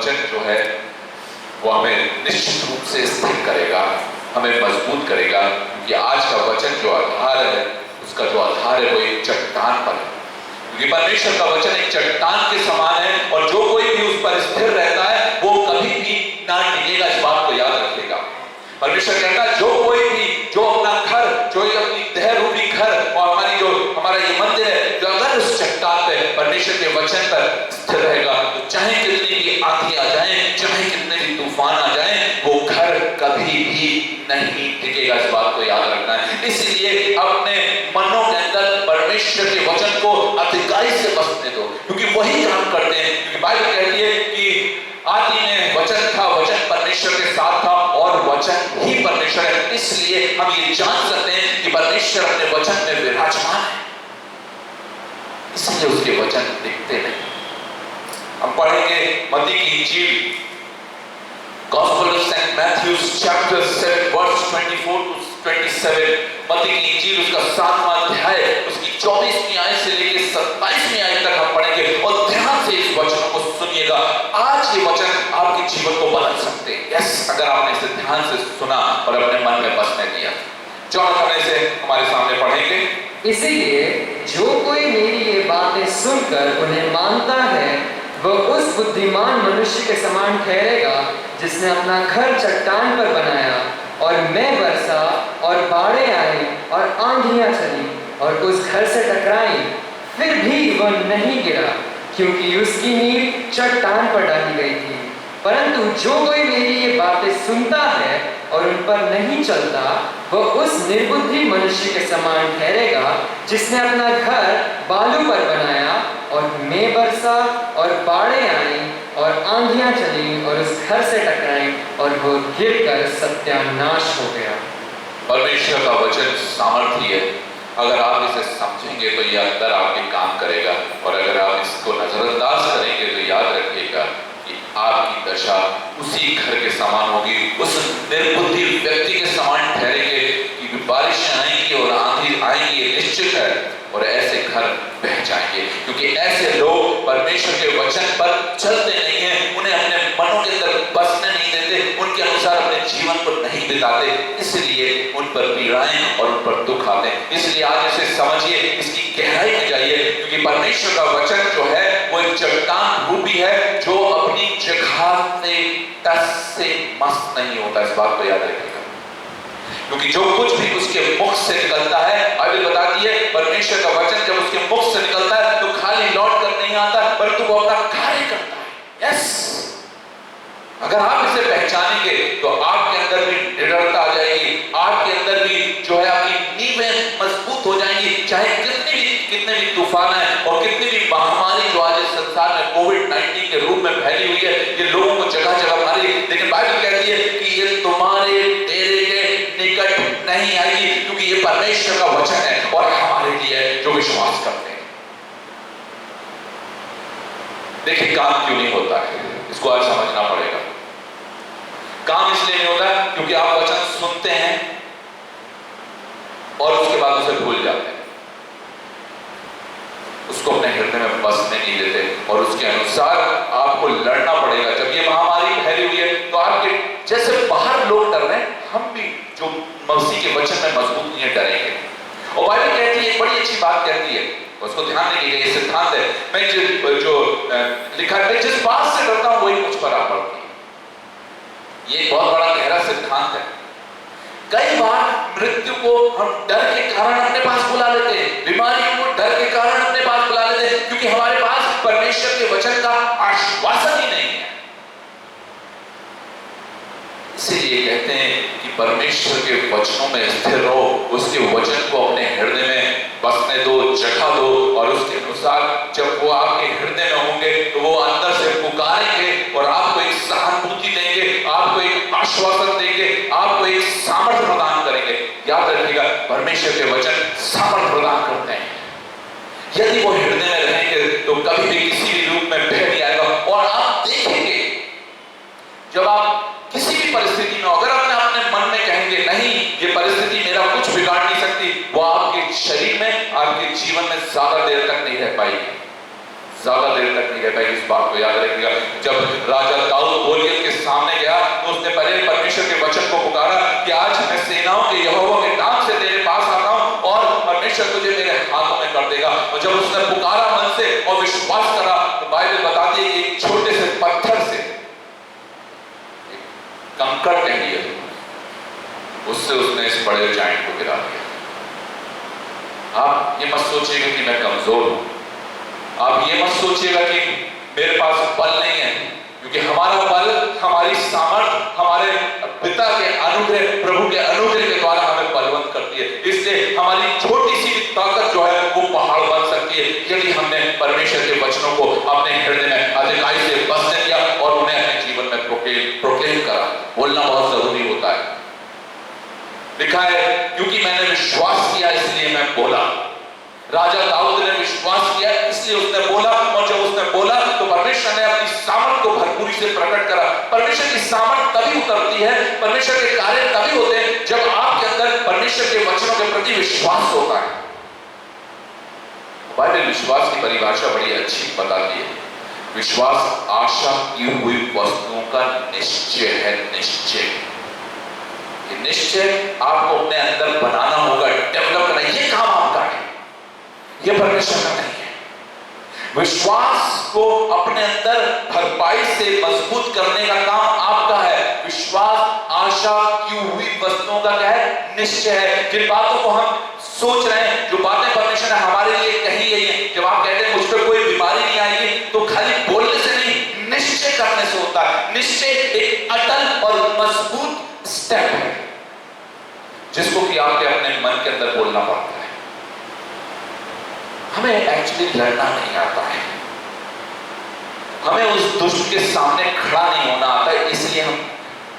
वचन जो है वो हमें निश्चित रूप से स्थिर करेगा, हमें मजबूत करेगा, क्योंकि आज का वचन जो आधार है उसका जो आधार है वो एक चट्टान पर है। क्योंकि परमेश्वर का वचन एक चट्टान के समान है और जो कोई भी उस पर स्थिर रहता है वो कभी भी ना टिकेगा, इस बात को याद रखिएगा। परमेश्वर कहता है जो कोई भी जो अपना घर, जो अपनी देह रूपी घर और हमारी जो हमारा ये मंदिर है, जो अगर उस चट्टान पे परमेश्वर के वचन पर स्थिर रहेगा तो चाहे कितनी भी आंधी आ जाए, चाहे कितने भी तूफान आ जाए, वो घर कभी भी नहीं टिकेगा, इस बात को याद रखना है। इसलिए अपने मनों के अंदर परमेश्वर के वचन को अधिकारी से बसने दो, क्योंकि वही काम करते हैं। क्योंकि बाइबल कहती है कि आदि में वचन था, वचन परमेश्वर के साथ था और वचन ही परमेश्वर है। इसलिए हम ये जान सकते हैं कि परमेश्वर अपने वचन में विराजमान है, इसलिए उसके वचन दिखते नहीं। हम पढ़ेंगे मत्ती की इंजील, Gospel of St. Matthew chapter 7 verse 24 to 27, मत्ती की इंजील उसका 7वां अध्याय उसकी 24वीं आयत से लेकर 27वीं आयत तक हम पढ़ेंगे और ध्यान से इस वचनों को सुनिएगा। आज ये वचन आपके जीवन को बदल सकते हैं, यस, अगर आपने इसे ध्यान से सुना और अपने मन में बसने दिया। चौथा समय से हमारे सामने पढ़ेंगे। इसीलिए जो कोई मेरी ये बातें सुनकर उन्हें मानता है वह उस बुद्धिमान मनुष्य के समान ठहरेगा जिसने अपना घर चट्टान पर बनाया और मैं बरसा और बाढ़ें आई और आंधियां चली और उस घर से टकराई, फिर भी वह नहीं गिरा क्योंकि उसकी नींव चट्टान पर डाली गई थी। परंतु जो कोई मेरी ये बातें सुनता है और उन पर नहीं चलता वह उस निर्बुद्धि मनुष्य के समान ठहरेगा जिसने अपना घर बालू पर बनाया और मैं बरसा और बाढ़ें आई और आंधियां चली और उस घर से टकराई और वो गिरकर सत्यानाश हो गया। परमेश्वर का वचन सामर्थ्य है, अगर आप इसे समझेंगे तो ये अंदर आपके काम करेगा, और अगर आप इसको नजरअंदाज करेंगे तो याद रखिएगा कि आपकी दशा उसी घर के समान होगी, उस निर्बुद्धि व्यक्ति के समान ठहरेंगे, क्योंकि बारिशें आएंगी और आंधी आएंगी, ये निश्चित है, और ऐसे घर बह जाएंगे, क्योंकि ऐसे लोग परमेश्वर के वचन पर चलते नहीं हैं, उन्हें अपने मनों के अंदर बसने नहीं देते, उनके अनुसार अपने जीवन को नहीं बिताते, इसलिए उन पर पीड़ाएं और उन पर दुख आते हैं। इसलिए आज इसे समझिए, इसकी गहराई में जाइए, क्योंकि परमेश्वर का वचन जो है वो एक चट्टान रूपी है जो अपनी जगह से टस से मस्त नहीं होता, इस बात को याद रखिएगा। क्योंकि जो कुछ भी उसके मुख से निकलता है, बाइबल बताती है परमेश्वर का वचन जब उसके मुख से निकलता है तो खाली लौट कर नहीं आता, परंतु वो अपना कार्य करता है। यस, अगर आप इसे पहचानेंगे तो आपके अंदर भी दृढ़ता आ जाएगी, आपके अंदर भी जो है आपकी नींवें मजबूत हो जाएंगी, चाहे कितने भी तूफान है और कितनी भी महामारी जो आज इस संसार में कोविड-19 के रूप में फैली हुई है, ये लोगों को जगह जगह मारी, लेकिन बाइबल कहती है कि ये तुम्हारे डेरे के निकट नहीं आएगी, क्योंकि ये परमेश्वर का वचन है और हमारे लिए जो विश्वास करते हैं। देखिए काम क्यों नहीं होता है, इसको आज समझना पड़ेगा। काम इसलिए नहीं होता क्योंकि आप वचन सुनते हैं और उसके बाद उसे भूल जाते हैं, उसको अपने हृदय में बसने नहीं देते और उसके अनुसार आपको लड़ना पड़ेगा। जब ये महामारी फैली हुई है तो आपके जैसे बाहर लोग डर रहे हैं, हम भी जो मसीह के वचन में मजबूत नहीं है डरेंगे। और बाइबल कहती है, बड़ी अच्छी बात कहती है, उसको ध्यान देंगे, ये सिद्धांत है, मैं जो लिखा है, जिस बात से डरता हूं वही मुझ पर आ पड़ती है। ये बहुत बड़ा गहरा सिद्धांत है। कई बार मृत्यु को हम डर के कारण अपने पास बुला लेते हैं, बीमारियों को डर के कारण अपने पास बुला लेते हैं, क्योंकि हमारे पास परमेश्वर के वचन का आश्वासन ही नहीं है। इसीलिए कहते हैं कि परमेश्वर के वचनों में स्थिर रहो, उसके वचन को अपने हृदय में बसने दो, जगह दो, और उसके अनुसार जब वो आपके हृदय में होंगे तो वो अंदर से पुकारेंगे और आपको एक सहानुभूति देंगे, आपको एक आश्वासन देंगे, आपको एक सामर्थ्य प्रदान करेंगे। याद रखिएगा, परमेश्वर के वचन सामर्थ्य प्रदान करते हैं। यदि वो हृदय में रहेंगे तो कभी भी किसी भी रूप में बह नहीं आएगा। और आप देखेंगे, जब आप किसी भी परिस्थिति में अगर अपने मन में कहेंगे नहीं ये परिस्थिति मेरा कुछ बिगाड़ नहीं सकती, वो आपके शरीर में, आपके जीवन में ज्यादा देर तक नहीं रह पाएगी, ज्यादा देर तक नहीं रह पाएगी। इस बात को याद रखिएगा। जब राजा कहता हूं कि यहोवा के नाम से तेरे पास आता हूं और परमेश्वर तुझे मेरे हाथों में कर देगा। और जब उसने पुकारा मन से और विश्वास करा तो बाइबल बताती है कि एक छोटे से पत्थर से, कंकड़ कहिए, उससे उसने इस बड़े जायंट को गिरा दिया। आप ये मत सोचिएगा कि मैं कमजोर हूं, आप ये मत सोचिएगा कि मेरे पास बल नहीं है, क्योंकि हमारा बल, हमारी सामर्थ हमारे पिता के अनुग्रह, प्रभु के अनुग्रह के द्वारा हमें बलवंत करती है। इसलिए हमारी छोटी सी भी ताकत जो है वो पहाड़ बन सकती है यदि हमने परमेश्वर के वचनों को अपने हृदय में अधिकाई से बसने दिया और उन्हें अपने जीवन में प्रोक्लेम करा। बोलना बहुत जरूरी होता है। लिखा है क्योंकि मैंने विश्वास किया इसलिए मैं बोला। राजा दाऊद ने विश्वास किया इसलिए उसने बोला, और जब उसने बोला तो परमेश्वर ने अपनी सामर्थ को भरपूरी से प्रकट करा। परमेश्वर की सामर्थ तभी उतरती है, परमेश्वर के कार्य तभी होते हैं जब आपके अंदर परमेश्वर के वचनों के प्रति विश्वास होता है। बाइबल विश्वास की परिभाषा बड़ी अच्छी बताती है। विश्वास आशा की हुई वस्तुओं का निश्चय है। निश्चय, निश्चय आपको अपने अंदर बनाना होगा, डेवलप करना। ये काम आपका है, ये परमेश्वर का नहीं है। विश्वास को अपने अंदर भरपाई से मजबूत करने का काम आपका है। विश्वास आशा की हुई वस्तुओं का क्या है? निश्चय है। जिन बातों को हम सोच रहे हैं, जो बातें परमेश्वर ने हमारे लिए कही गई हैं, जब आप कहते हैं मुझ पर कोई बीमारी नहीं आएगी, तो खाली बोलने से नहीं, निश्चय करने से होता है। निश्चय एक अटल और मजबूत स्टेप है जिसको कि आपके अपने मन के अंदर बोलना पड़ता है। हमें एक्चुअली लड़ना नहीं आता है, हमें उस दुष्ट के सामने खड़ा नहीं होना आता है, इसलिए हम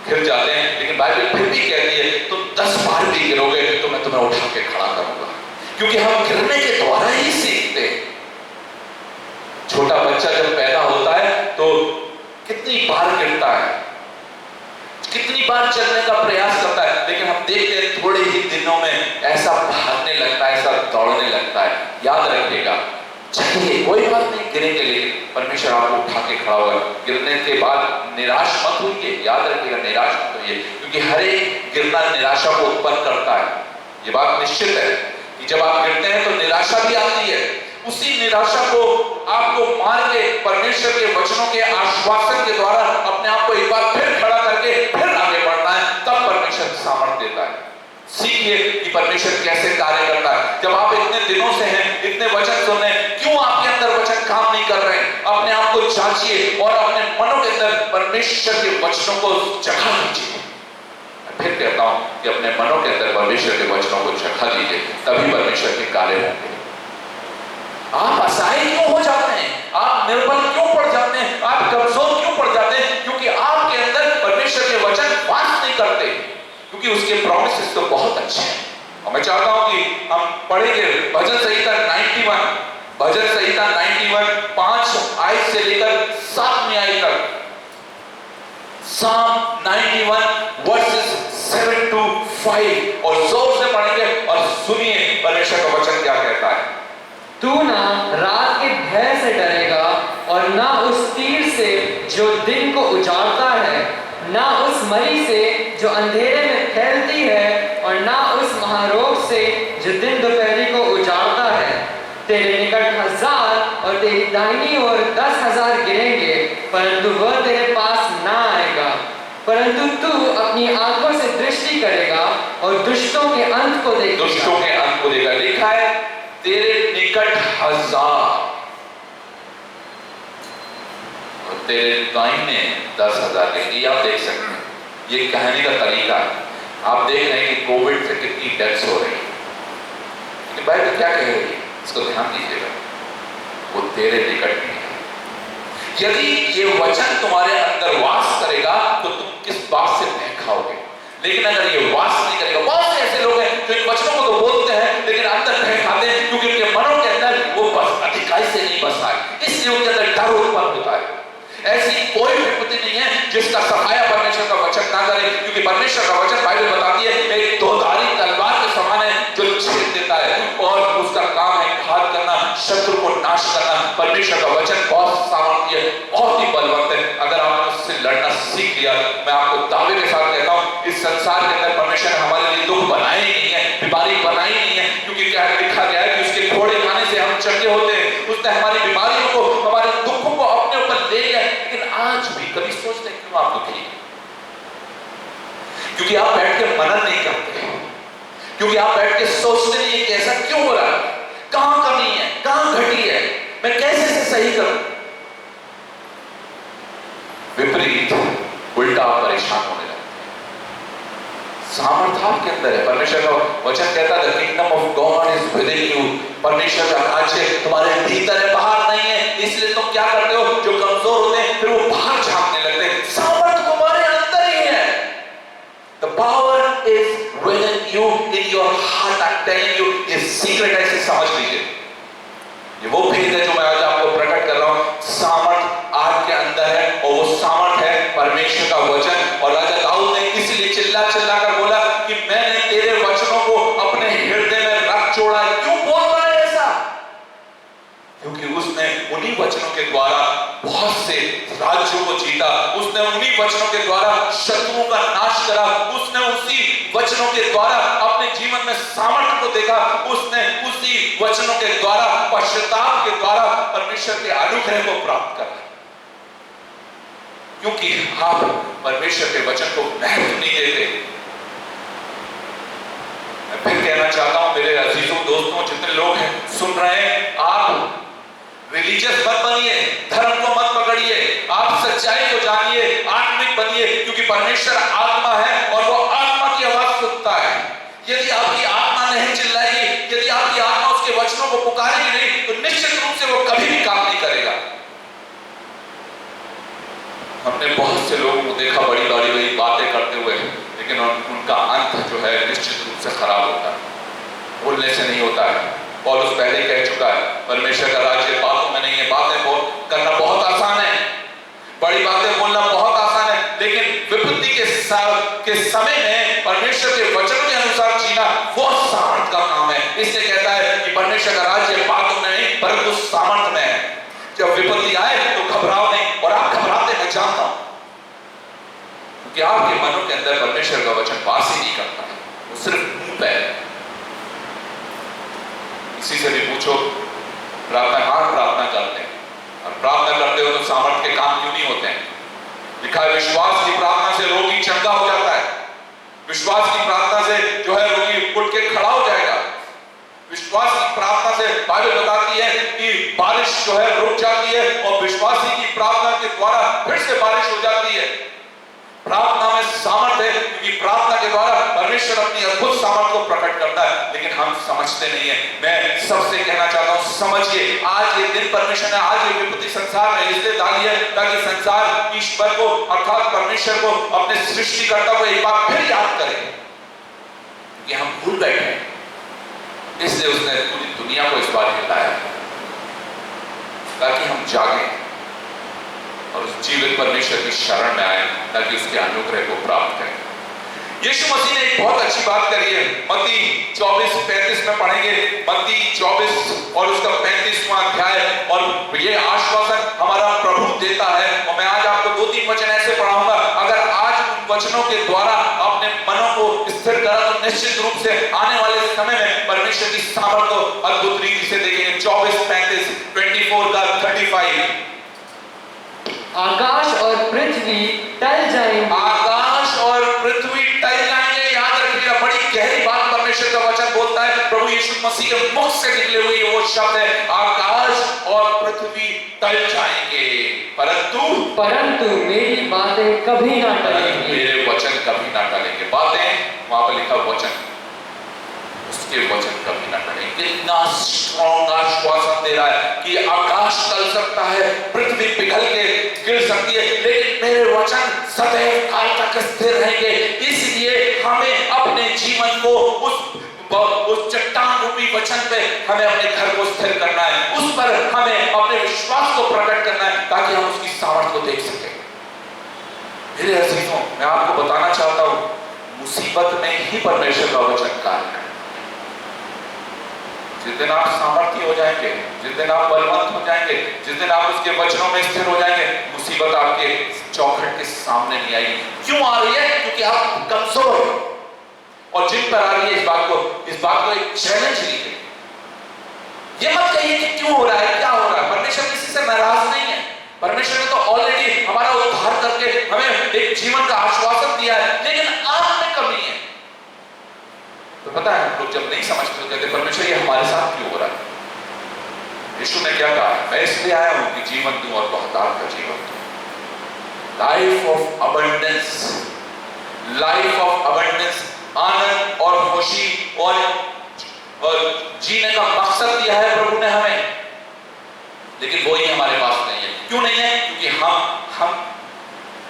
गिर जाते हैं। लेकिन बाइबल फिर भी कहती है तुम 10 बार भी गिरोगे तो मैं तुम्हें उठा के खड़ा करूंगा, क्योंकि हम गिरने के द्वारा ही सीखते हैं। छोटा बच्चा जब पैदा होता है तो कितनी बार गिरता है, कितनी बार चलने का प्रयास करता है, लेकिन हम देखते हैं थोड़े ही दिनों में ऐसा भागने लगता है, ऐसा दौड़ने लगता है। याद रखिएगा, चाहिए कोई बात नहीं, गिरेंगे लेकिन परमेश्वर आपको उठा के खड़ा होगा। गिरने के बाद निराश मत होइए, याद रखिएगा, निराश मत होइए, क्योंकि हर एक गिरना निराशा को उत्पन्न करता है। ये बात निश्चित है कि जब आप गिरते हैं तो निराशा भी आती है। उसी निराशा को आपको मार के परमेश्वर के वचनों के आश्वासन के द्वारा अपने आप को एक बार फिर खड़ा करके फिर आगे बढ़ना है, तब परमेश्वर सामर्थ्य देता है। सीखिए कि परमेश्वर कैसे कार्य करता है। जब आप इतने दिनों से हैं, इतने वचन सुन रहे हैं, क्यों आपके अंदर वचन काम नहीं कर रहे हैं? अपने आप को जांचिए और अपने मनों के अंदर परमेश्वर के वचनों को जगा दीजिए। मैं फिर कहता हूं कि अपने मनों के अंदर परमेश्वर के वचनों को जगा दीजिए, तभी परमेश्वर के कार्य होंगे। आप असहाय क्यों हो जाते हैं? आप निर्बल क्यों पड़ जाते हैं? आप कमजोर क्यों पड़ जाते हैं? क्योंकि आपके अंदर परमेश्वर के वचन वास नहीं करते, क्योंकि उसके प्रॉमिसेस तो बहुत अच्छे हैं। और मैं चाहता हूं कि हम पढ़ेंगे भजन संहिता 91, भजन संहिता 91 5 आयत से लेकर 7वीं आयत तक। Psalm 91 verses 7 to 5, और जोर से पढ़ेंगे और सुनिए परमेश्वर का वचन क्या कहता है। तू ना रात के भय से डरेगा और ना उस तीर से जो दिन को उजाड़ता है, ना उस मरी से जो अंधेरे में फैलती है, और ना उस महारोग से जो दिन दोपहरी को उजाड़ता है। तेरे निकट 1000 और तेरी दाहिनी ओर 10,000 गिरेंगे, परंतु वह तेरे पास ना आएगा। परंतु तू अपनी आंखों से दृष्टि करेगा और दुष्टों के अंत को देखेगा। दुष्टों के अंत को देखेगा। लिखा है तेरे निकट 1000 और तेरे दाहिने 10,000 लेंगे। आप देख सकते हैं, ये कहने का तरीका है। आप देख रहे हैं कि कोविड से कितनी डेथ्स हो रही है, लेकिन बाइबल क्या कह रही है, इसको ध्यान दीजिएगा। वो तेरे निकट नहीं है। यदि ये वचन तुम्हारे अंदर वास करेगा तो तुम किस बात से भय खाओगे? लेकिन अगर ये वास नहीं करेगा, बहुत से ऐसे लोग हैं जो इन वचनों को तो बोलते हैं लेकिन अंदर भय खाते हैं, क्योंकि उनके मनों के अंदर वो बस अधिकाई से नहीं बसा है, इसलिए उनके अंदर डर उत्पन्न होता है। ऐसी कोई विपत्ति नहीं है जिसका सफाया परमेश्वर का वचन ना करे, क्योंकि परमेश्वर का वचन बाइबल बताती है एक दोधारी तलवार के समान है जो छेद देता है और उसका काम है घात करना, शत्रु को नाश करना। परमेश्वर का वचन बहुत सामर्थ्य है, बहुत ही बलवंत है। अगर आपने उससे लड़ना सीख लिया, मैं आपको दावे के साथ कहता हूं इस संसार के अंदर परमेश्वर ने हमारे लिए दुख बनाए ही नहीं है, बीमारी बनाई नहीं है, क्योंकि क्या लिखा गया है कि उसके घोड़े खाने से हम चंगे होते हैं। उसने हमारी बीमारियों को, हमारे दुखों को अपने ऊपर ले लिया। लेकिन आज भी कभी सोचते हैं क्यों आप दुखी? क्योंकि आप बैठ के मनन नहीं करते, क्योंकि आप बैठ के सोचते नहीं है कि ऐसा क्यों हो रहा है, कहां कमी है, कहां घटी है, मैं कैसे से सही करूं। विपरीत उल्टा आप परेशान होने लगते हैं। सामर्थ आपके अंदर है। परमेश्वर का वचन कहता है, the kingdom of God is with in you. परमेश्वर का राज्य तुम्हारे भीतर है, बाहर नहीं है। इसलिए तुम क्या करते हो? जो कमजोर होते हैं फिर वो बाहर झांकने लगते हैं। सामर्थ तुम्हारे अंदर ही है। The power is within you, in your heart. I'm telling you, ये सीक्रेट ऐसे समझ लीजिए। ये वो भेद है जो मैं आज आपको प्रकट कर रहा हूं। सामर्थ आपके अंदर है और वो सामर्थ है परमेश्वर का वचन। और राजा दाऊद ने इसलिए चिल्ला चिल्ला कर बोला कि मैंने तेरे वचनों को अपने हृदय में रख छोड़ा। क्यों बोल रहा है ऐसा? क्योंकि उसने उन्हीं वचनों के द्वारा बहुत से राज्यों को जीता। उसने उन्हीं वचनों के द्वारा शत्रुओं का नाश करा। उसने उसी वचनों के द्वारा अपने जीवन में सामर्थ्य को देखा। उसने उसी वचनों के द्वारा, पश्चाताप के द्वारा परमेश्वर के अनुग्रह को प्राप्त करा। क्योंकि आप परमेश्वर के वचन को महत्व नहीं देते। मैं फिर कहना चाहता हूं मेरे अजीजों, दोस्तों, जितने लोग हैं सुन रहे हैं, आप रिलीजियस मत बनिए, धर्म को मत पकड़िए, आप सच्चाई को जानिए, आत्मिक बनिए, क्योंकि परमेश्वर आत्मा है और वो आत्मा की आवाज सुनता है। यदि आपकी आत्मा नहीं चिल्लाएगी, यदि आपकी आत्मा उसके वचनों को पुकारेगी नहीं, तो निश्चित रूप से वो कभी भी काम नहीं करेगा। हमने बहुत से लोगों को देखा बड़ी बड़ी बातें करते हुए, लेकिन उनका अंत जो है निश्चित रूप से खराब होता है, बोलने से नहीं होता है। पौलुस पहले कह चुका है, परमेश्वर का राज्य बातों में नहीं है। बातें करना बहुत आसान है, बड़ी बातें बोलना बहुत आसान है, लेकिन विपत्ति के समय में परमेश्वर के वचन के अनुसार जीना वो सामर्थ का काम है। इसलिए कहता है कि परमेश्वर का राज्य बातों में नहीं परंतु सामर्थ में है। जब विपत्ति आए तो घबराओ नहीं, और आप घबराते मैं जानता हूं, क्योंकि आपके मनों के अंदर परमेश्वर का वचन वास ही नहीं करता है, वो सिर्फ मुंह पे है। किसी से भी पूछो प्रार्थना करते हैं, और प्रार्थना करते हो तो सामर्थ्य के काम क्यों नहीं होते हैं? लिखा है विश्वास की प्रार्थना से रोगी चंगा हो जाता है। विश्वास की प्रार्थना से जो है रोगी उठ के खड़ा हो जाएगा। विश्वास की प्रार्थना से बाइबल बताती है कि बारिश जो है रुक जाती है, और विश्वासी की प्रार्थना के द्वारा फिर से बारिश हो जाती है। प्रार्थना में सामर्थ्य है, क्योंकि प्रार्थना के द्वारा परमेश्वर अपनी अद्भुत सामर्थ्य को प्रकट करता है, लेकिन हम समझते नहीं है। मैं सबसे कहना चाहता हूं, समझिए, आज ये दिन परमेश्वर ने, आज ये विपत्ति संसार में इसलिए डाली है ताकि संसार ईश्वर को अर्थात परमेश्वर को अपने सृष्टिकर्ता को एक बार फिर याद करे, क्योंकि हम भूल बैठे हैं। इसलिए उसने पूरी दुनिया को इस बार हिलाया ताकि हम जागें और उस जीवित परमेश्वर की शरण में आए, ताकि उसके अनुग्रह को प्राप्त करें। यीशु मसीह ने एक बहुत अच्छी बात करी है। मत्ती 24:35 में पढ़ेंगे, मत्ती 24 और उसका 35वां अध्याय, और ये आश्वासन हमारा प्रभु देता है। और मैं आज आपको 2-3 वचन ऐसे पढ़ाऊंगा, अगर आज उन वचनों के द्वारा अपने मनों को स्थिर करा तो निश्चित रूप से आने वाले समय में परमेश्वर की सामर्थ्य को अद्भुत रीति से देखेंगे। 24:35, 24 का 35। आकाश और पृथ्वी टल जाएंगे, आकाश और पृथ्वी टल जाएंगे। याद रखिएगा, बड़ी गहरी बात परमेश्वर का वचन बोलता है। प्रभु यीशु मसीह के मुख से निकले हुए वो शब्द है, आकाश और पृथ्वी टल जाएंगे, परंतु मेरी बातें कभी ना टलेंगी। मेरे वचन कभी ना टलेंगे। बातें वहां पर लिखा वचन, उसके वचन कभी ना टलेंगे। कितना स्ट्रॉन्ग आश्वासन दे रहा है कि आकाश टल सकता है, पृथ्वी पिघल के गिर सकती है, लेकिन मेरे वचन सदैव काल तक स्थिर रहेंगे। इसलिए हमें अपने जीवन को उस चट्टान रूपी वचन पे हमें अपने घर को स्थिर करना है, उस पर हमें अपने विश्वास को प्रकट करना है, ताकि हम उसकी सामर्थ्य को देख सकें। मेरे अजीजों, मैं आपको बताना चाहता हूं, मुसीबत में ही परमेश्वर का वचन कार्य है। जिस दिन आप सामर्थ्य हो जाएंगे, जिस दिन आप बलवंत हो जाएंगे, जिस दिन आप उसके वचनों में स्थिर हो जाएंगे, मुसीबत आपके चौखट के सामने नहीं आएगी। क्यों आ रही है? क्योंकि आप कमजोर हो। और जिन पर आ रही है इस बात को एक चैलेंज लीजिए। ये मत कहिए कि क्यों हो रहा है, क्या हो रहा है। परमेश्वर किसी से नाराज नहीं है। परमेश्वर ने तो ऑलरेडी हमारा उद्धार करके हमें एक जीवन का आश्वासन दिया है, लेकिन आप में कमी है। तो पता है लोग जब नहीं समझते तो कहते परमेश्वर ये हमारे साथ क्यों हो रहा है। यीशु ने क्या कहा? मैं इसलिए आया हूं कि जीवन दूं और बहुतायत का जीवन दूं। Life of abundance, life of abundance, आनंद और खुशी और जीने का मकसद दिया है प्रभु ने हमें, लेकिन वो ही हमारे पास नहीं है। क्यों नहीं है? क्योंकि हम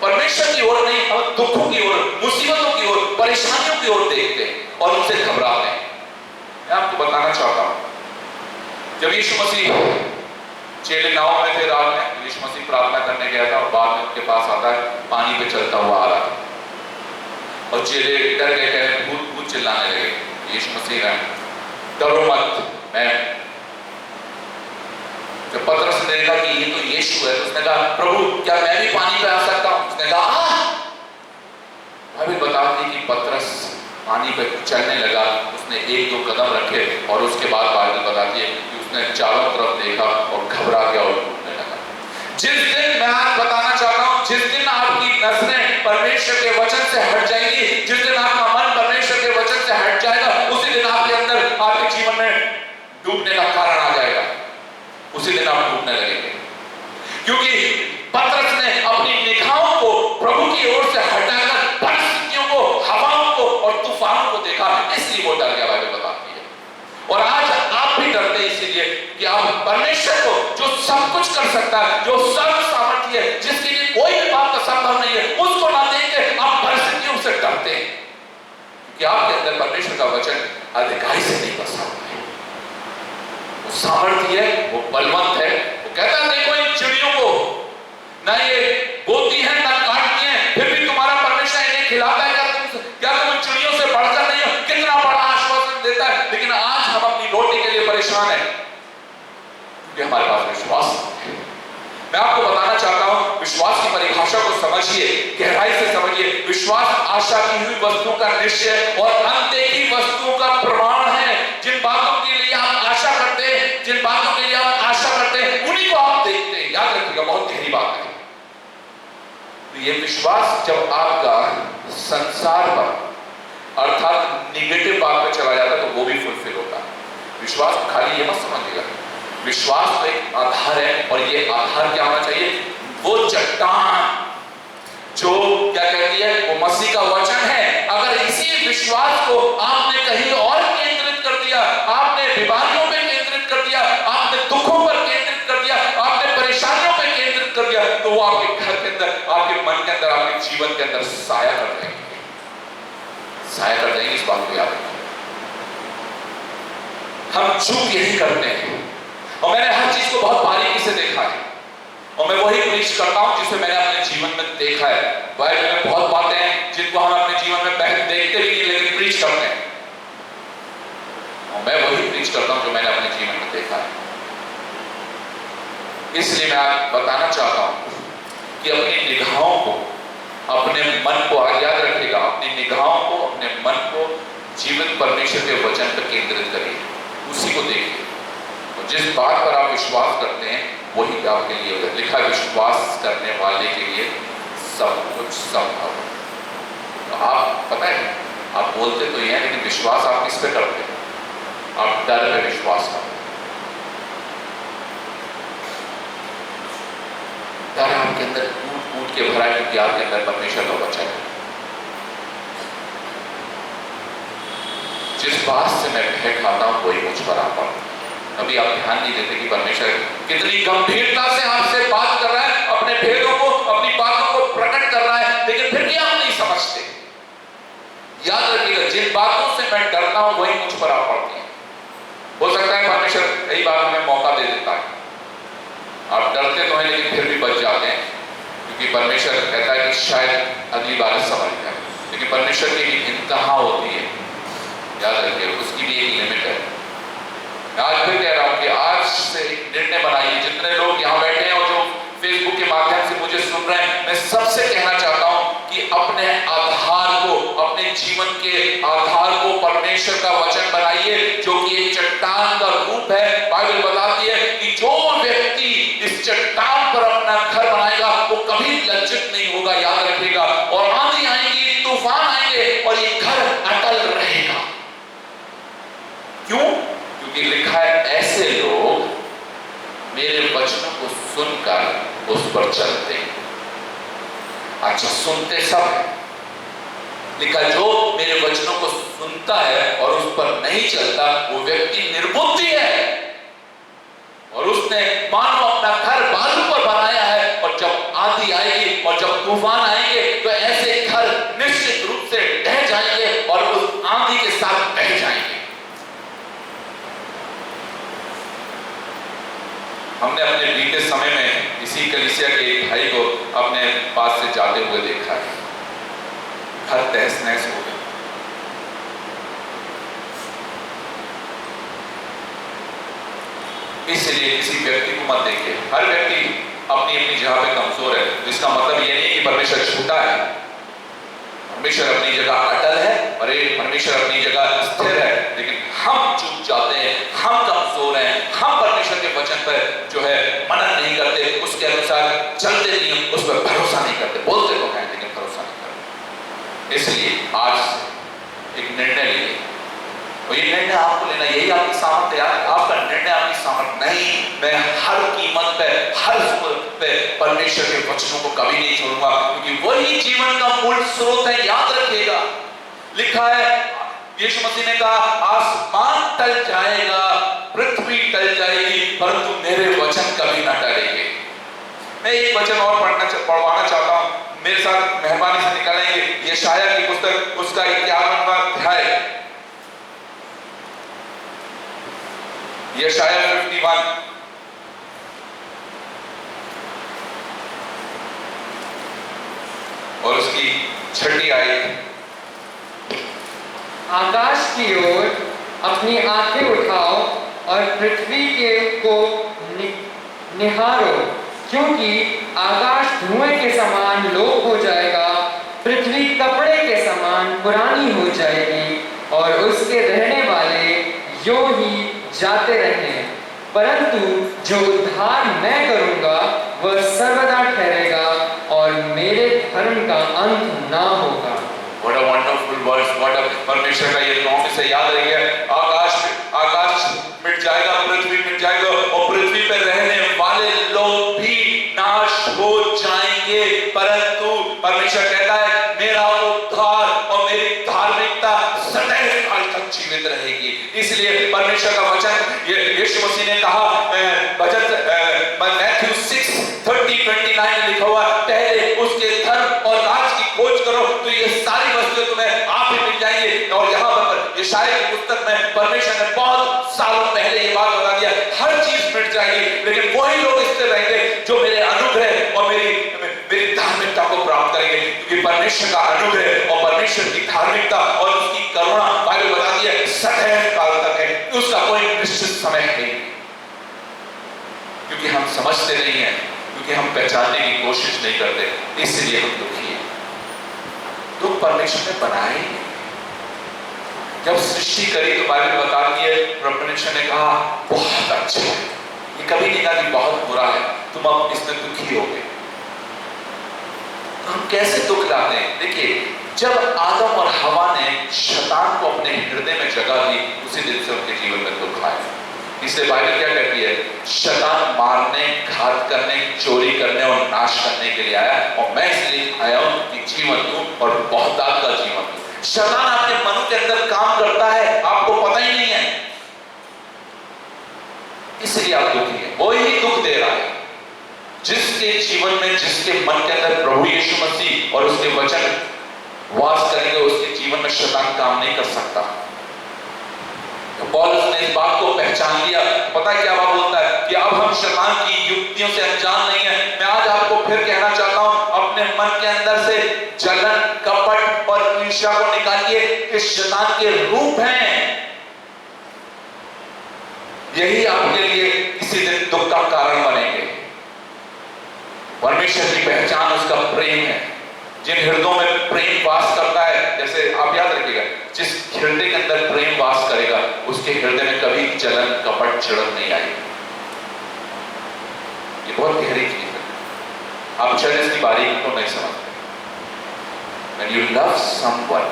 परमेश्वर की ओर नहीं, हम दुखों की ओर, मुसीबतों की ओर, परेशानियों की ओर देखते हैं और उनसे घबराते हैं। मैं आपको बताना चाहता हूं, जब यीशु मसीह चेले नाव में थे रात में, यीशु मसीह प्रार्थना करने गया था और बाद में उनके पास आता है, पानी पे चलता हुआ आ रहा था और चेले डर गए, कह रहे भूत भूत चिल्लाने लगे। यीशु मसीह ने डरो मत, मैं जब पतरस ने देखा कि ये तो यीशु है तो उसने कहा प्रभु क्या मैं भी पानी पे आ सकता हूं? उसने कहा अभी बता दी कि पतरस पानी पे चलने लगा। उसने एक दो कदम रखे और उसके बाद बाइबल बताती है कि उसने चारों तरफ देखा और घबरा गया और डूबने लगा। जिस दिन मैं आज बताना चाहता हूं, जिस दिन आपकी नजरें परमेश्वर के वचन से हट जाएंगी, जिस दिन आपका मन परमेश्वर के वचन से हट जाएगा, उसी दिन आपके अंदर, आपके जीवन में डूबने का कारण आ जाएगा। उसी दिन आप डूबने लगेंगे, क्योंकि पतरस ने अपनी निगाहों को प्रभु की ओर से हटाकर परिस्थितियों को, हवाओं को और तूफानों को देखा, इसलिए वो डर गया। बाइबल बताती है। और आज आप भी डरते हैं इसीलिए कि आप परमेश्वर को, जो सब कुछ कर सकता है, जो सर्व सामर्थ्य है, जिसके लिए कोई भी बात असंभव नहीं है, उसको ना देख के आप परिस्थितियों से डरते हैं, क्योंकि आपके अंदर परमेश्वर का वचन अधिकारी से नहीं बसा हुआ है। वो सामर्थ्य है, वो बलवंत है। वो कहता है देखो इन चिड़ियों को, ना ये बोती है ना काटती है, फिर भी तुम्हारा परमेश्वर इन्हें खिलाता है। क्या तुम इन चिड़ियों से बढ़कर नहीं हो? कितना बड़ा आश्वासन देता है। लेकिन आज हम अपनी रोटी के लिए परेशान हैं क्योंकि हमारे पास विश्वास है। मैं आपको बताना चाहता हूं, विश्वास की परिभाषा को समझिए, गहराई से समझिए। विश्वास आशा की हुई वस्तुओं का निश्चय और अनदेखी वस्तुओं का प्रमाण है। जिन बातों के लिए आप आशा करते हैं, जिन बातों के लिए आप आशा करते हैं, उन्हीं को आप देखते हैं। याद रखिएगा, बहुत गहरी बात है। तो ये विश्वास जब आपका संसार पर अर्थात निगेटिव बात पर चला जाता है तो वो भी फुलफिल होता है। विश्वास खाली ये मत समझिएगा, विश्वास तो एक आधार है और ये आधार क्या होना चाहिए? वो चट्टान जो क्या कहती है, वो मसीह का वचन है। अगर इसी विश्वास को आपने कहीं और केंद्रित कर दिया, आपने बीमारियों पे केंद्रित कर दिया, आपने दुखों पर केंद्रित कर दिया, आपने परेशानियों पे केंद्रित कर दिया, तो वो आपके घर के अंदर, आपके मन के अंदर, आपके जीवन के अंदर साया कर देंगे, साया कर देंगे। इस बात को याद रखिए। हम चूक यही करते हैं और मैंने हर चीज को बहुत बारीकी से देखा है और मैं वही प्रीच करता हूं जिसे मैंने अपने जीवन में देखा है। बाइबल में बहुत बातें हैं जिनको हम अपने जीवन में देखते भी नहीं लेकिन प्रीच करते हैं, और मैं वही प्रीच करता हूं जो मैंने अपने जीवन में देखा है। इसलिए मैं आपको बताना चाहता हूं कि अपनी निगाहों को, अपने मन को, याद रखिएगा, अपनी निगाहों को, अपने मन को जीवित परमेश्वर के वचन पर केंद्रित करिए, उसी को देखिए। और जिस बात पर आप विश्वास करते हैं वही आपके लिए होगा। लिखा है विश्वास करने वाले के लिए सब कुछ संभव है। तो आप पता है, आप बोलते तो ये हैं लेकिन विश्वास आप किस पे करते हैं? आप डर पे विश्वास करते हैं। डर आपके अंदर कूट कूट के भरा है क्योंकि आपके अंदर परमेश्वर का वचन है। जिस बात से मैं भय खाता हूं वही मुझ पर आता हूं। अभी आप ध्यान नहीं देते कि परमेश्वर कितनी गंभीरता से आपसे बात कर रहा है, अपने भेदों को, अपनी बातों को प्रकट कर रहा है, लेकिन फिर भी आप नहीं समझते। याद रखिएगा, जिन बातों से मैं डरता हूं वही मुझ पर आ पड़ती है। हो सकता है परमेश्वर कई बार हमें मौका दे देता है, आप डरते तो हैं लेकिन फिर भी बच जाते हैं, क्योंकि परमेश्वर कहता है कि शायद अगली बार समझ जाए। लेकिन परमेश्वर की भी इंतहा होती है, याद रखिए, उसकी भी एक लिमिट है। मैं आज फिर कह रहा हूं कि आज से एक निर्णय बनाइए। जितने लोग यहाँ बैठे हैं और जो फेसबुक के माध्यम से मुझे सुन रहे हैं, मैं सबसे कहना चाहता हूं अपने आधार को, अपने जीवन के आधार को परमेश्वर का वचन बनाइए, जो कि एक चट्टान का रूप है। बाइबल बताती है कि जो व्यक्ति इस चट्टान पर अपना घर बनाएगा वो कभी लज्जित नहीं होगा, याद रखिएगा। और आंधी आएंगी, तूफान आएंगे और ये घर अटल रहेगा। क्यों? क्योंकि लिखा है ऐसे लोग मेरे वचनों को सुनकर उस पर चलते। अच्छा, सुनते सब है, लिखा जो मेरे वचनों को सुनता है और उस पर नहीं चलता वो व्यक्ति निर्बुद्धि है, और उसने मानो अपना घर बालू पर बनाया है, और जब आंधी आएगी और जब तूफान आएंगे तो ऐसे घर निश्चित रूप से ढह जाएंगे और उस आंधी के साथ बह जाएंगे। हमने अपने बीते समय में इसी कलीसिया के एक भाई को अपने पास से जाते हुए देखा है। घर तहस नहस हो गए। इसलिए किसी व्यक्ति को मत देखिए। हर व्यक्ति अपनी अपनी जगह पे कमजोर है, जिसका मतलब ये नहीं कि परमेश्वर छूटा है। परमेश्वर अपनी जगह अटल है और परमेश्वर अपनी जगह स्थिर है, लेकिन हम चूक जाते हैं, हम कमजोर हैं, हम परमेश्वर के वचन पर जो है मनन नहीं करते, उसके अनुसार चलते नहीं, उस पर भरोसा नहीं करते। बोलते तो हैं लेकिन भरोसा नहीं करते। इसलिए आज एक निर्णय लीजिए, और ये निर्णय आपको लेना, यही आपकी सामर्थ है। आपका निर्णय आपकी सामर्थ नहीं। मैं हर कीमत पे, हर सूरत पे परमेश्वर के वचनों को कभी नहीं छोड़ूंगा, क्योंकि वही जीवन का मूल स्रोत है। याद रखिएगा, लिखा है यीशु मसीह ने कहा आसमान टल जाएगा, पृथ्वी टल जाएगी, परंतु मेरे वचन कभी ना टलेंगे। मैं एक वचन और पढ़वाना चाहता हूं, मेरे साथ मेहरबानी से निकालेंगे यशायाह की पुस्तक, उसका 51वां अध्याय, यशायाह 51 और उसकी 6ठी आयत। आकाश की ओर अपनी आंखें उठाओ और पृथ्वी के को निहारो, क्योंकि आकाश धुएं के समान लोप हो जाएगा, पृथ्वी कपड़े के समान पुरानी हो जाएगी, और उसके रहने वाले यूं ही जाते रहें। परंतु जो उद्धार मैं करूंगा वह सर्वदा ठहरेगा, और मेरे धर्म का अंत ना होगा। What a wonderful verse, what a परमेश्वर का ये प्रॉमिस है। याद रखिए, आकाश मिट जाएगा, पृथ्वी मिट जाएगा, और पृथ्वी पर रहने वाले लोग भी नाश हो जाएंगे, परंतु परमेश्वर कहता है मेरा उद्धार और मेरी धार्मिकता सदैव काल तक जीवित रहेगी। इसलिए परमेश्वर का वचन, ये यीशु मसीह ने कहा, मैथ्यू 6:30-29 में लिखा हुआ, पहले उसके धर्म और राज की खोज करो तो ये सारी वस्तुएं तुम्हें आप ही मिल जाएंगी। और यहाँ पर यशायाह की पुस्तक में परमेश्वर ने बहुत सालों पहले ये बात बता दिया, हर चीज मिट जाएगी, लेकिन वही लोग स्थिर रहेंगे जो मेरे अनुग्रह और मेरी धार्मिकता को प्राप्त करेंगे। क्योंकि परमेश्वर का अनुग्रह और परमेश्वर की धार्मिकता और उसकी करुणा बाइबल बताती है सदैव काल तक है, उसका कोई निश्चित समय नहीं। क्योंकि हम समझते नहीं है, क्योंकि हम पहचानने की कोशिश नहीं करते, इसलिए हम दुखी हैं। दुख परमेश्वर ने बनाए ही नहीं। जब सृष्टि करी तो बाइबल बताती है परमेश्वर ने कहा बहुत अच्छा है, ये कभी नहीं कहा कि बहुत बुरा है, तुम अब इसमें दुखी हो गए। तो हम कैसे दुख लाते हैं? देखिए, जब आदम और हवा ने शैतान को अपने हृदय में जगह दी, उसी दिन से उनके जीवन में दुख आया। इसलिए बाइबल क्या कहती है, शैतान मारने, घात करने, चोरी करने और नाश करने के लिए आया, और मैं इसलिए आया हूं कि जीवन दूं और बहुतायत का जीवन दूं। शैतान आपके मन के अंदर काम करता है, आपको पता ही नहीं है, इसलिए आप दुखी हैं। वो ही दुख दे रहा है जिसके जीवन में, जिसके मन के अंदर प्रभु यीशु मसीह और उसके वचन वास करेंगे, उसके जीवन में शैतान काम नहीं कर सकता। तो पौलुस ने इस बात को पहचान लिया। पता है क्या बात बोलता है कि अब हम शैतान की युक्तियों से अनजान नहीं है। मैं आज आपको फिर कहना चाहता हूं, अपने मन के अंदर से जलन, कपट और ईर्ष्या को निकालिए, कि शैतान के रूप हैं, यही आपके लिए किसी दिन दुख का कारण बनेंगे। परमेश्वर की पहचान उसका प्रेम है। जिन हृदयों में प्रेम हृदय के अंदर प्रेम वास करेगा, उसके हृदय में कभी जलन, कपट, चिड़न नहीं आएगी। ये बहुत गहरी चीज है, आप शायद इसकी बारीकी को नहीं समझते। When you love someone,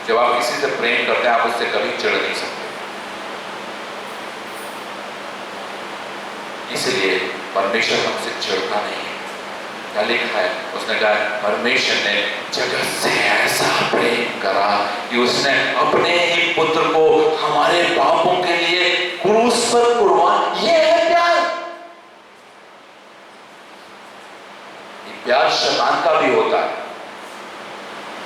जब आप किसी से प्रेम करते हैं, आप उससे कभी चिढ़ नहीं सकते। इसलिए परमेश्वर हमसे चिढ़ता नहीं है। क्या लिखा है? उसने कहा परमेश्वर ने जगत से ऐसा प्रेम करा कि उसने अपने ही पुत्र को हमारे पापों के लिए क्रूस पर कुर्बान। ये है प्यार। ये प्यार शैतान का भी होता है।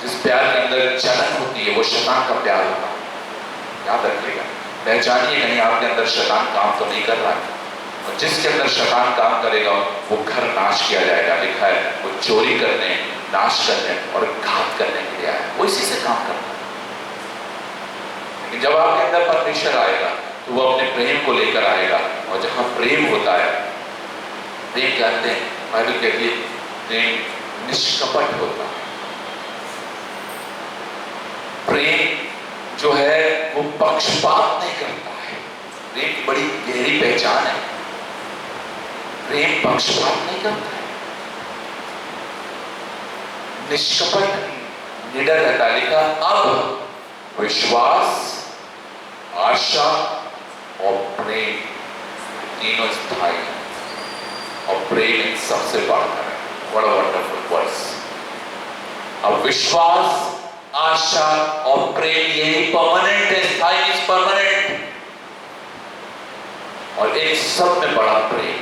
जिस प्यार के अंदर जलन होती है वो शैतान का प्यार होता है। याद रखिएगा, पहचानिए कहीं आपके अंदर शैतान काम तो नहीं कर रहा है। और जिसके अंदर शैतान काम करेगा वो घर नाश किया जाएगा। लिखा है वो चोरी करने, नाश करने और घात करने के लिए आया, वो इसी से काम करता है। लेकिन जब आपके अंदर परमेश्वर आएगा तो वो अपने प्रेम को लेकर आएगा। और जहां प्रेम होता है, प्रेम जानते हैं बाइबल कहती है प्रेम निष्कपट होता है। प्रेम जो है वो पक्षपात नहीं करता है। प्रेम की बड़ी गहरी पहचान है, प्रेम पक्षपात नहीं करता है, निष्कपट निडर रहता है। लिखा अब विश्वास, आशा और प्रेम तीनों स्थायी है, और प्रेम इन सबसे बढ़कर है। What a wonderful verse। अब विश्वास, आशा और प्रेम यही परमानेंट है, स्थायी इज परमानेंट। और एक सब में बड़ा प्रेम।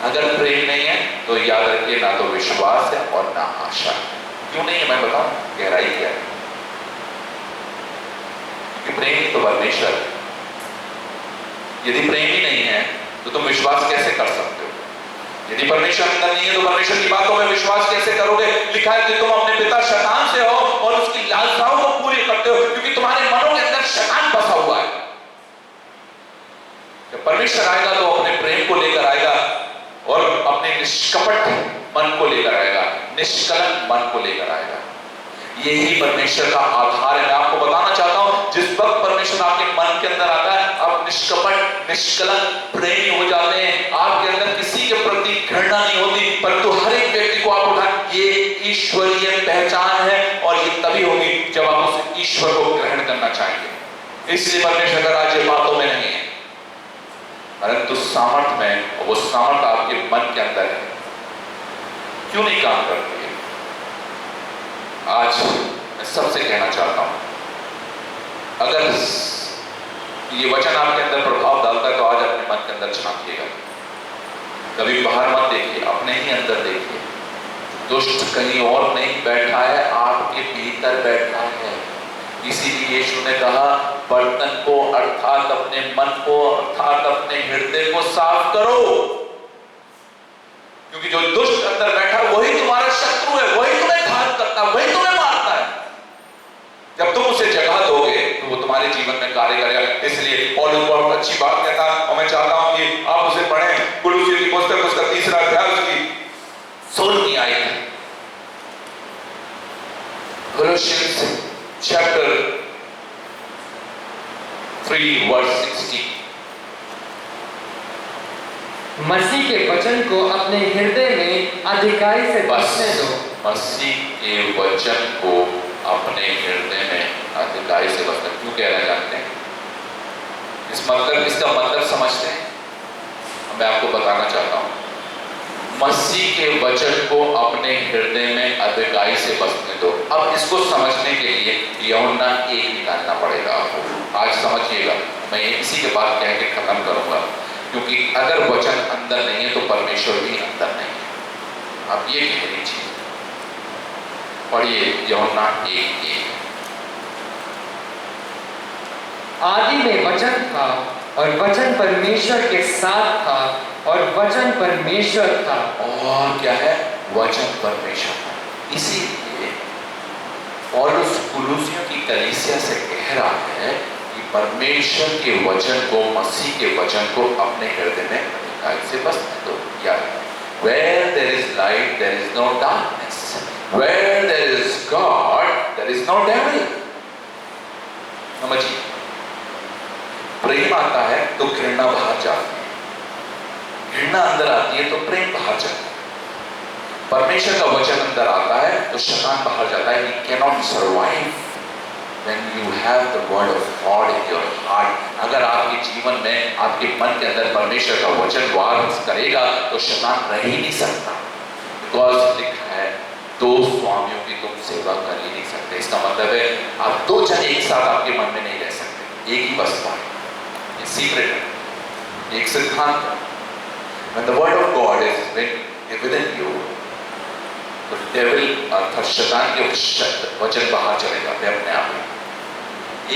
अगर प्रेम नहीं है तो याद रखिए ना तो विश्वास है और ना आशा। क्यों नहीं है मैं बताऊं, गहराई क्या है। क्योंकि प्रेम ही तो परमेश्वर है। यदि प्रेम ही नहीं है तो तुम विश्वास कैसे कर सकते हो? यदि परमेश्वर अंदर नहीं है तो परमेश्वर की बातों में विश्वास कैसे करोगे? लिखा है कि तुम अपने पिता शैतान से हो और उसकी लालसाओं को पूरी करते हो, क्योंकि तुम्हारे मनों के अंदर शैतान बसा हुआ है। जब परमेश्वर आएगा तो अपने प्रेम को लेकर आएगा और अपने निष्कपट मन को लेकर आएगा, निष्कलंक मन को लेकर आएगा। यही परमेश्वर का आधार है। मैं आपको बताना चाहता हूं, जिस वक्त परमेश्वर आपके मन के अंदर आता है, आप निष्कपट, निष्कलंक, प्रेमी हो जाते हैं। आपके अंदर किसी के प्रति घृणा नहीं होती, परंतु हर एक व्यक्ति को आप उठाएं, ये ईश्वरीय पहचान है। और ये तभी होगी जब आप उस ईश्वर को ग्रहण करना चाहेंगे। इसलिए परमेश्वर का राज्य बातों में नहीं है परंतु सामर्थ में, और वो सामर्थ आपके मन के अंदर है। क्यों नहीं काम करती है? आज मैं सबसे कहना चाहता हूं, अगर ये वचन आपके अंदर प्रभाव डालता है तो आज अपने मन के अंदर झांकिएगा। कभी बाहर मत देखिए, अपने ही अंदर देखिए। दुष्ट कहीं और नहीं बैठा है, आपके भीतर बैठा है। इसीलिए यीशु ने कहा बर्तन को अर्थात अपने मन को अर्थात अपने हृदय को साफ करो, क्योंकि जो दुष्ट अंदर बैठा है वही तुम्हारा शत्रु है, वही तुम्हें घात करता है, वही तुम्हें मारता है। जब तुम उसे जगह दोगे तो वो तुम्हारे जीवन में कार्य करेगा। इसलिए पौलुस बहुत अच्छी बात कहता है और मैं चाहता हूं कि आप उसे पढ़ें। कुलुस्सी की पुस्तक उसका 3रा अध्याय उसकी 16वीं आयत। Colossians chapter 3 verse 16। मसीह के वचन को अपने हृदय में अधिकारी से बसने दो। मसीह के वचन को अपने हृदय में अधिकारी से बसने। क्यों कह रहे हैं जानते हैं? इसका मतलब समझते हैं? मैं आपको बताना चाहता हूं। मसीह के वचन को अपने हृदय में अधिकारी से बसने दो। अब इसको समझने के लिए यूहन्ना 1 निकालना पड़ेगा आपको। आज समझिएगा, मैं इसी के बाद कह के खत्म करूंगा, क्योंकि अगर वचन अंदर नहीं है तो परमेश्वर भी अंदर नहीं है। अब ये गहरी चीज पढ़िए, यूहन्ना 1:1। आदि में वचन था और वचन परमेश्वर के साथ था और वचन परमेश्वर था। और क्या है? वचन परमेश्वर था। इसीलिए पौलुस कुलुस्सियों की कलीसिया से कह रहा है कि परमेश्वर के वचन को, मसीह के वचन को अपने हृदय में अधिकारी से बसने दो। यार, where there is light there is no darkness, where there is God there is no devil। समझिए, प्रेम आता है तो घृणा बाहर जाती है, घृणा अंदर आती है तो प्रेम बाहर जाता है। परमेश्वर का वचन अंदर आता है तो शैतान बाहर जाता है। He cannot survive when you have the word of God in your heart। अगर आपके जीवन में, आपके मन के अंदर परमेश्वर का वचन वास करेगा तो शैतान रह ही नहीं सकता। बिकॉज लिखा है दो स्वामियों की तुम सेवा कर ही नहीं सकते। इसका मतलब है आप दो जन एक साथ आपके मन में नहीं रह सकते, एक ही वस्तु है। ये सीक्रेट है, एक सिद्धांत है। When the word of God is within you, तो डेविल अर्थात शैतान के वचन बाहर चले जाते हैं अपने आप ही।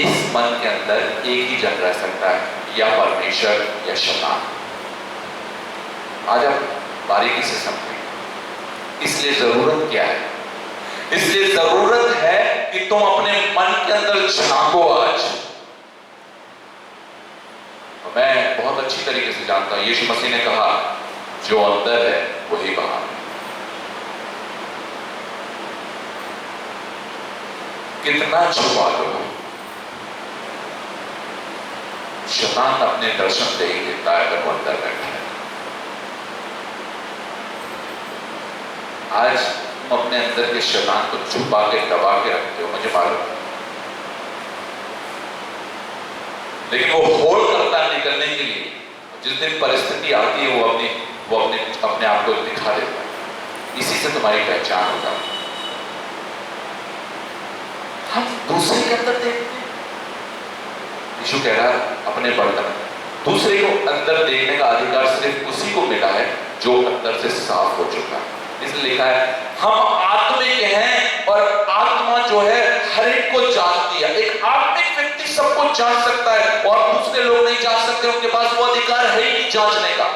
इस मन के अंदर एक ही जन रह सकता है, या परमेश्वर या शैतान। आज आप बारीकी से समझें। इसलिए जरूरत क्या है? इसलिए जरूरत है कि तुम अपने मन के अंदर झांको। आज मैं बहुत अच्छी तरीके से जानता हूं, यीशु मसीह ने कहा जो अंदर है वही बाहर है। कितना छुपा लो, शैतान अपने दर्शन दे ही देता है अगर वो अंदर बैठा है। आज तुम अपने अंदर के शैतान को छुपा के दबा के रखते हो, मुझे मालूम है, लेकिन वो होड़ करता है निकलने के लिए। जिस दिन परिस्थिति आती है वो अपने आप को दिखा देता है। इसी से तुम्हारी पहचान होगा। हम दूसरे के अंदर देखते हैं। यीशु कह रहा है अपने बर्तन, दूसरे को अंदर देखने का अधिकार सिर्फ उसी को मिला है जो अंदर से साफ हो चुका है। इसलिए लिखा है हम आत्मिक हैं और आत्मा जो है हर एक को जानती है। एक आत्मिक व्यक्ति सबको जान सकता है और दूसरे लोग नहीं जान सकते। उनके पास वो अधिकार है ही नहीं जांचने का,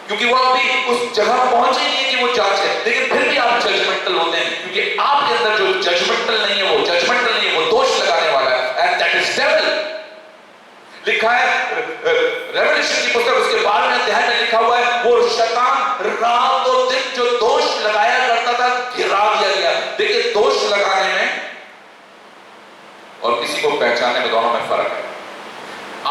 क्योंकि वो अभी उस जगह पहुंचे नहीं है कि वो जांचे। लेकिन फिर भी आप जजमेंटल होते हैं, क्योंकि आपके अंदर जो जजमेंटल नहीं है, वो जजमेंटल नहीं है, वो दोष लगाने वाला है। And that is devil. लिखा है रेवलेशन की पुस्तक उसके 12वें अध्याय में लिखा हुआ है वो शैतान रात और दिन जो दोष लगाया करता था गिरा दिया गया। देखिए दोष लगाने में और किसी को पहचानने में दोनों में फर्क है।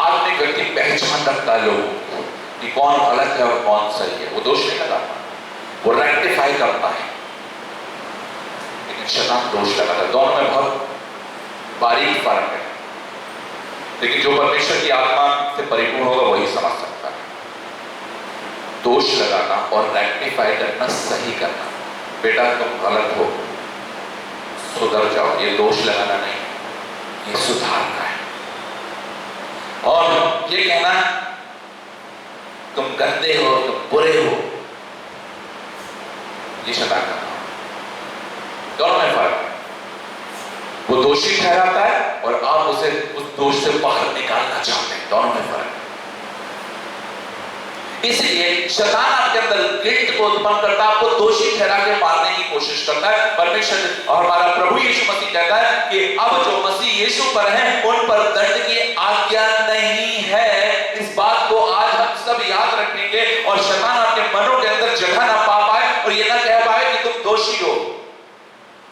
आत्मिक व्यक्ति पहचान रखता है लोगों कि कौन गलत है और कौन सही है, वो दोष नहीं लगाता, वो रेक्टिफाई करता है। लेकिन शैतान दोष लगाता है। दोनों में बहुत बारीक फर्क है। लेकिन जो परमेश्वर की आत्मा से परिपूर्ण होगा वही समझ सकता है। दोष लगाना और रेक्टिफाई करना, सही करना। बेटा तुम गलत हो, सुधर जाओ, ये दोष लगाना नहीं, ये सुधारना है। और ये कहना तुम गंदे हो, तुम बुरे हो, ये शैतान का काम। दोनों में फर्क है। वो दोषी ठहराता है और आप उसे उस दोष से बाहर निकालना चाहते हैं। दोनों में फर्क है। इसलिए शैतान आपके अंदर गिल्ट को उत्पन्न करता है, आपको दोषी ठहरा के मारने की कोशिश करता है। परमेश्वर और हमारा प्रभु यीशु मसीह कहता है कि अब जो मसीह यीशु पर हैं उन पर दंड की आज्ञा नहीं है। इस बात को आज हम सब याद रखेंगे और शैतान आपके मनों के अंदर जगह ना पा पाए और ये ना कह पाए कि तुम दोषी हो,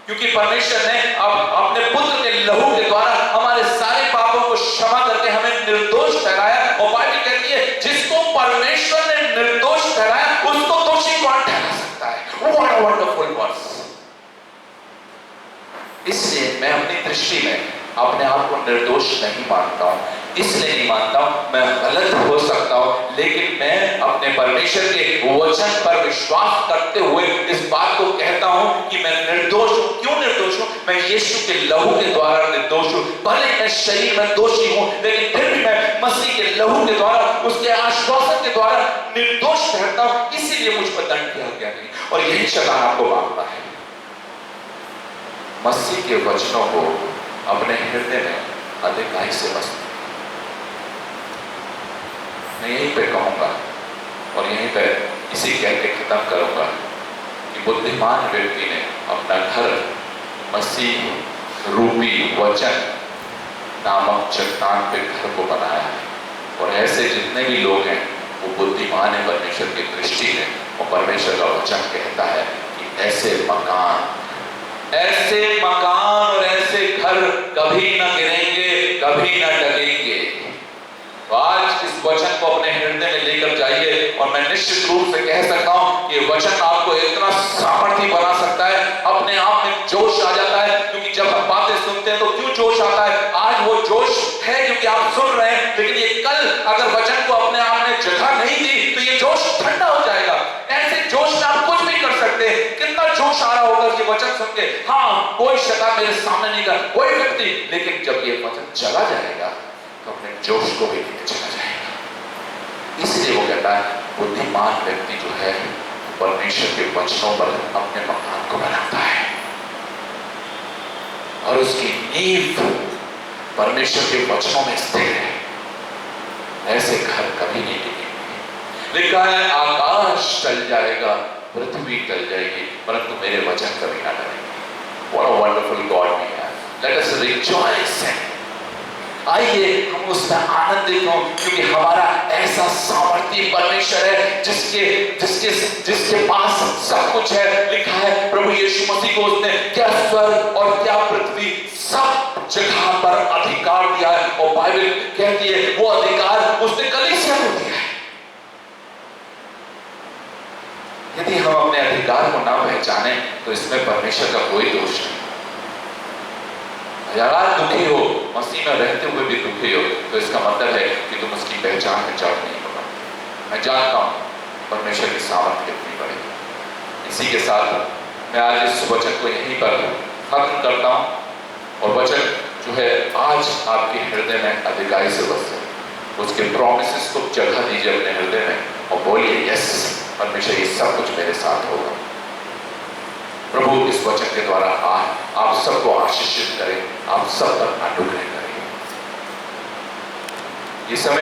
क्योंकि परमेश्वर ने अब अपने पुत्र के लहू के द्वारा हमारे सारे पापों को क्षमा करके हमें निर्दोष ठहराया। और बाइबल कहती है जिसको परमेश्वर ने निर्दोष ठहराया उसको दोषी कौन ठहरा सकता है? What a wonderful verse। इसलिए मैं अपनी दृष्टि में अपने आप को निर्दोष नहीं मानता हूं। इसलिए नहीं मानता हूं, मैं गलत हो सकता हूं, लेकिन मैं अपने परमेश्वर के वचन पर विश्वास करते हुए इस बात को कहता हूं कि मैं निर्दोष हूं। क्यों निर्दोष हूं? मैं यीशु के लहू के द्वारा निर्दोष हूं। भले मैं शरीर में दोषी हूं, लेकिन फिर भी मैं मसीह के लहू के द्वारा, उसके आश्वासन के द्वारा निर्दोष ठहरता हूं। इसीलिए मुझ पर दंड की आज्ञा नहीं। और यही शैतान आपको मांगता है। मसीह के वचनों को अपने हृदय में अधिकाई से बसना। मैं यहीं पे कहूंगा और यहीं पे इसी कह के खत्म करूंगा कि बुद्धिमान व्यक्ति ने अपना घर मसीह रूपी वचन नामक चट्टान पे घर को बनाया है। और ऐसे जितने भी लोग हैं वो बुद्धिमान है परमेश्वर की दृष्टि में। और परमेश्वर का वचन कहता है कि ऐसे मकान और ऐसे घर कभी न गिरेंगे, कभी न डगेंगे। तो आज इस वचन को अपने हृदय में लेकर जाइए और मैं निश्चित रूप से कह सकता हूं कि वचन आपको इतना सामर्थ्य बना सकता है, अपने आप में जोश आ जाता है। क्योंकि जब हम बातें सुनते हैं तो क्यों जोश आता है? आज वो जोश है क्योंकि आप सुन रहे हैं, लेकिन ये कल अगर वचन को अपने आप में जगह नहीं दी तो ये जोश ठंडा हो जाएगा। ऐसे जोश में आप कुछ भी कर सकते हैं। कितना जोश आ रहा होगा ये वचन सुन के, हाँ कोई शैतान मेरे सामने नहीं कर, कोई व्यक्ति, लेकिन जब ये वचन चला जाएगा तो अपने जोश को भी लेके चला जाएगा। इसलिए वो कहता है बुद्धिमान व्यक्ति जो है परमेश्वर के वचनों पर अपने मकान को बनाता है और उसकी नींव परमेश्वर के वचनों में स्थिर है। ऐसे घर कभी नहीं टिकेंगे। लिखा है आकाश टल जाएगा, पृथ्वी टल जाएगी, परंतु मेरे वचन कभी ना टलेंगे। What a wonderful God we have. Let us rejoice in. आइए हम उसमें आनंदित हों क्योंकि हमारा ऐसा सामर्थ्य परमेश्वर है जिसके पास सब कुछ है। लिखा है प्रभु यीशु मसीह को उसने क्या स्वर्ग और क्या पृथ्वी सब जगह पर अधिकार दिया है और बाइबल कहती है वो अधिकार उसने कलीसिया को दिया है। यदि हम अपने अधिकार को ना पहचाने तो इसमें परमेश्वर का कोई दोष नहीं। अगर आप दुखी हो, मसीह में रहते हुए भी दुखी हो, तो इसका मतलब है कि तुम उसकी पहचान में जड़ नहीं हो पाते। मैं जानता हूं परमेश्वर की सामर्थ कितनी बड़ी। इसी के साथ मैं आज इस वचन को यहीं पर खत्म करता हूं और वचन जो है आज आपके हृदय में अधिकारी से बसे। उसके प्रॉमिसेस को जगह दीजिए अपने हृदय में और बोलिए यस परमेश्वर ये सब कुछ मेरे साथ होगा। प्रभु इस वचन के द्वारा आप सबको आशीषित करें, आप सब पर अनुग्रह करें। ये समय